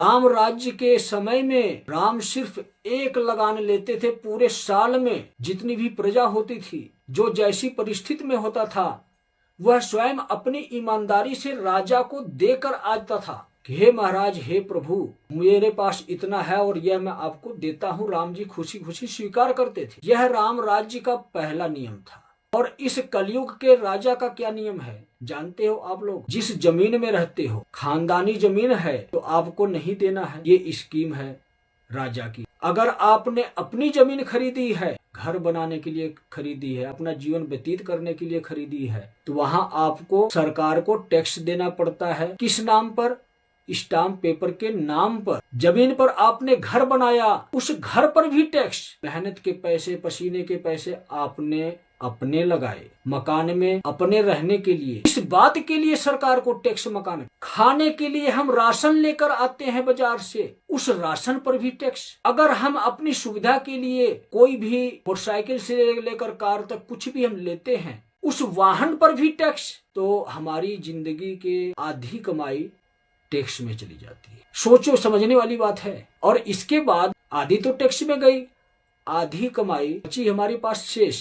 राम राज्य के समय में राम सिर्फ एक लगान लेते थे पूरे साल में। जितनी भी प्रजा होती थी, जो जैसी परिस्थिति में होता था, वह स्वयं अपनी ईमानदारी से राजा को देकर आता था कि हे महाराज, हे प्रभु, मेरे पास इतना है और यह मैं आपको देता हूँ। राम जी खुशी खुशी स्वीकार करते थे। यह राम राज्य का पहला नियम था। और इस कलयुग के राजा का क्या नियम है जानते हो आप लोग? जिस जमीन में रहते हो, खानदानी जमीन है, तो आपको नहीं देना है। ये स्कीम है राजा की। अगर आपने अपनी जमीन खरीदी है, घर बनाने के लिए खरीदी है, अपना जीवन व्यतीत करने के लिए खरीदी है, तो वहां आपको सरकार को टैक्स देना पड़ता है। किस नाम पर? स्टाम्प पेपर के नाम पर। जमीन पर आपने घर बनाया, उस घर पर भी टैक्स। मेहनत के पैसे, पसीने के पैसे आपने अपने लगाए, मकान में अपने रहने के लिए। इस बात के लिए सरकार को टैक्स। मकान खाने के लिए हम राशन लेकर आते हैं बाजार से, उस राशन पर भी टैक्स। अगर हम अपनी सुविधा के लिए कोई भी मोटरसाइकिल से लेकर कार तक कुछ भी हम लेते हैं, उस वाहन पर भी टैक्स। तो हमारी जिंदगी के आधी कमाई टैक्स में चली जाती है। सोचो, समझने वाली बात है। और इसके बाद आधी तो टैक्स में गई, आधी कमाई बची हमारे पास शेष।